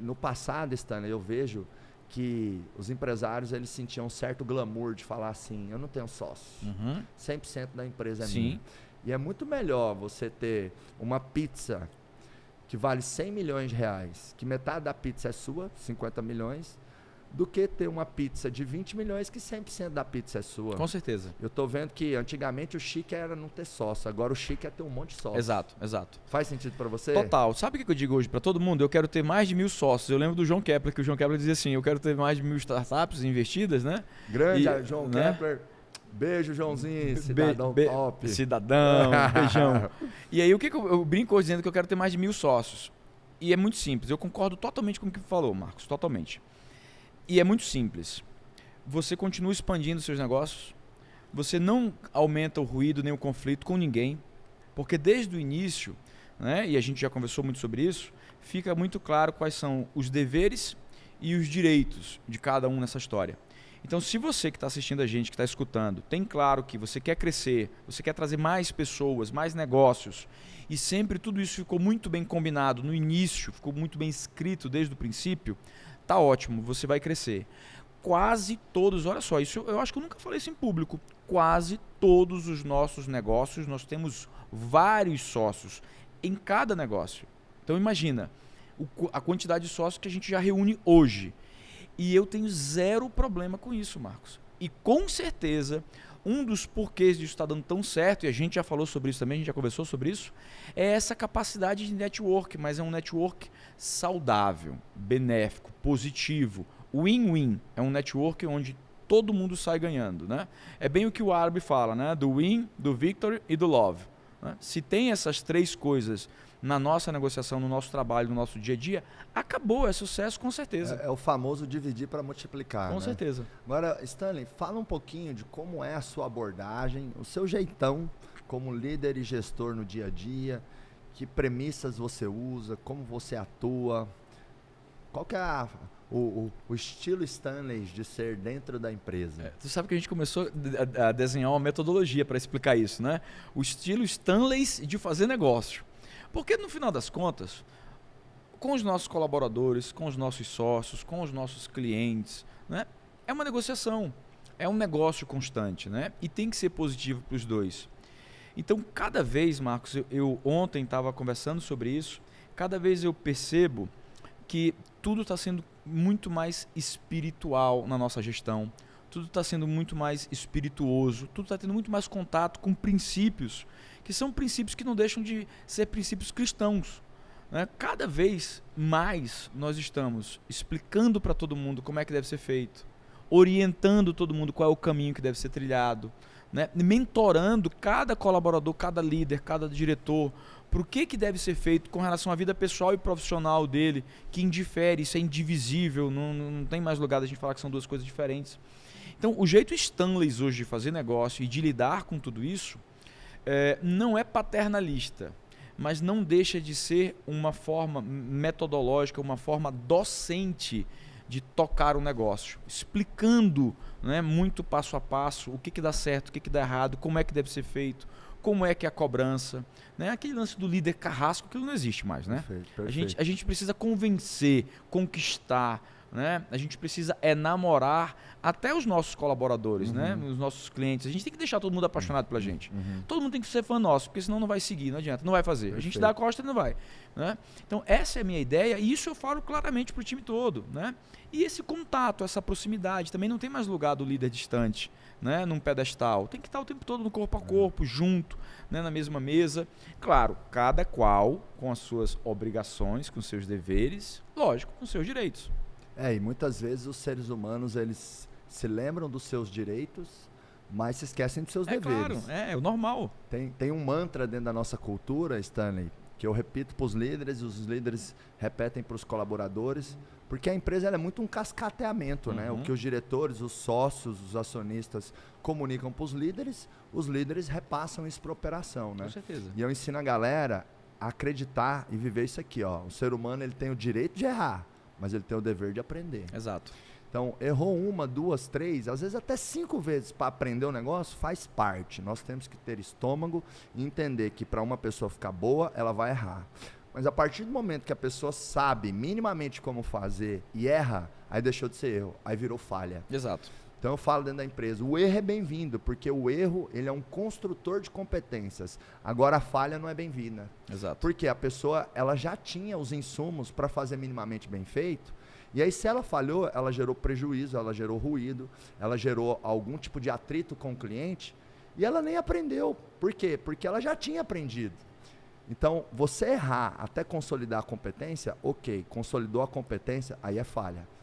No passado, Stanley, eu vejo que os empresários eles sentiam um certo glamour de falar assim, eu não tenho sócio, 100% da empresa é minha. E é muito melhor você ter uma pizza que vale 100 milhões de reais, que metade da pizza é sua, 50 milhões, do que ter uma pizza de 20 milhões que 100% da pizza é sua. Com certeza. Eu tô vendo que antigamente o chique era não ter sócio, agora o chique é ter um monte de sócio. Exato, exato. Faz sentido para você? Total. Sabe o que eu digo hoje para todo mundo? Eu quero ter mais de 1.000 sócios. Eu lembro do João Kepler, que o João Kepler dizia assim, eu quero ter mais de 1.000 startups investidas, né? Grande João Kepler. Beijo, Joãozinho, cidadão top. Cidadão, beijão. E aí, o que eu brinco dizendo que eu quero ter mais de 1.000 sócios. E é muito simples. Eu concordo totalmente com o que você falou, Marcos. Totalmente. E é muito simples. Você continua expandindo seus negócios. Você não aumenta o ruído nem o conflito com ninguém. Porque desde o início, né, e a gente já conversou muito sobre isso, fica muito claro quais são os deveres e os direitos de cada um nessa história. Então, se você que está assistindo a gente, que está escutando, tem claro que você quer crescer, você quer trazer mais pessoas, mais negócios, e sempre tudo isso ficou muito bem combinado no início, ficou muito bem escrito desde o princípio, tá ótimo, você vai crescer. Quase todos, olha só, isso eu acho que eu nunca falei isso em público, quase todos os nossos negócios, nós temos vários sócios em cada negócio. Então, imagina a quantidade de sócios que a gente já reúne hoje. E eu tenho zero problema com isso, Marcos. E com certeza, um dos porquês disso estar dando tão certo, e a gente já falou sobre isso também, a gente já conversou sobre isso, é essa capacidade de network, mas é um network saudável, benéfico, positivo, win-win. É um network onde todo mundo sai ganhando, né? É bem o que o árabe fala, né? Do win, do victory e do love. Né? Se tem essas três coisas na nossa negociação, no nosso trabalho, no nosso dia a dia, acabou, é sucesso com certeza. É o famoso dividir para multiplicar. Com certeza. Agora, Stanley, fala um pouquinho de como é a sua abordagem, o seu jeitão como líder e gestor no dia a dia, que premissas você usa, como você atua, qual que é o estilo Stanley de ser dentro da empresa? Tu sabe que a gente começou a desenhar uma metodologia para explicar isso, né? O estilo Stanley de fazer negócio. Porque no final das contas, com os nossos colaboradores, com os nossos sócios, com os nossos clientes, né? É uma negociação, é um negócio constante, né? E tem que ser positivo para os dois. Então, cada vez, Marcos, eu ontem estava conversando sobre isso, cada vez eu percebo que tudo está sendo muito mais espiritual na nossa gestão, tudo está sendo muito mais espirituoso, tudo está tendo muito mais contato com princípios, que são princípios que não deixam de ser princípios cristãos. Né? Cada vez mais nós estamos explicando para todo mundo como é que deve ser feito, orientando todo mundo qual é o caminho que deve ser trilhado, né? Mentorando cada colaborador, cada líder, cada diretor, para o que deve ser feito com relação à vida pessoal e profissional dele, que indifere, isso é indivisível, não tem mais lugar da gente falar que são duas coisas diferentes. Então, o jeito Stanley hoje de fazer negócio e de lidar com tudo isso não é paternalista, mas não deixa de ser uma forma metodológica, uma forma docente de tocar o negócio, explicando, né, muito passo a passo o que dá certo, o que dá errado, como é que deve ser feito, como é que é a cobrança, né? Aquele lance do líder carrasco, aquilo não existe mais, né? Perfeito. A gente precisa convencer, conquistar, né? A gente precisa namorar até os nossos colaboradores, né? Os nossos clientes. A gente tem que deixar todo mundo apaixonado pela gente. Todo mundo tem que ser fã nosso, porque senão não vai seguir, não adianta, não vai fazer. Perfeito. A gente dá a costa e não vai. Né? Então, essa é a minha ideia e isso eu falo claramente para o time todo. Né? E esse contato, essa proximidade, também não tem mais lugar do líder distante, né? Num pedestal. Tem que estar o tempo todo no corpo a corpo, junto, né? Na mesma mesa. Claro, cada qual com as suas obrigações, com seus deveres, lógico, com seus direitos. E muitas vezes os seres humanos, eles se lembram dos seus direitos, mas se esquecem dos seus deveres. Claro, é o normal. Tem um mantra dentro da nossa cultura, Stanley, que eu repito para os líderes, e os líderes repetem para os colaboradores, porque a empresa ela é muito um cascateamento, né? O que os diretores, os sócios, os acionistas comunicam para os líderes repassam isso para a operação, né? Com certeza. E eu ensino a galera a acreditar e viver isso aqui, ó. O ser humano ele tem o direito de errar, mas ele tem o dever de aprender. Exato. Então, errou 1, 2, 3, às vezes até 5 vezes para aprender o negócio, faz parte. Nós temos que ter estômago e entender que para uma pessoa ficar boa, ela vai errar. Mas a partir do momento que a pessoa sabe minimamente como fazer e erra, aí deixou de ser erro, aí virou falha. Exato. Então eu falo dentro da empresa, o erro é bem-vindo, porque o erro ele é um construtor de competências. Agora a falha não é bem-vinda. Exato. Porque a pessoa ela já tinha os insumos para fazer minimamente bem feito, e aí se ela falhou, ela gerou prejuízo, ela gerou ruído, ela gerou algum tipo de atrito com o cliente, e ela nem aprendeu. Por quê? Porque ela já tinha aprendido. Então, você errar até consolidar a competência, ok, consolidou a competência, aí é falha.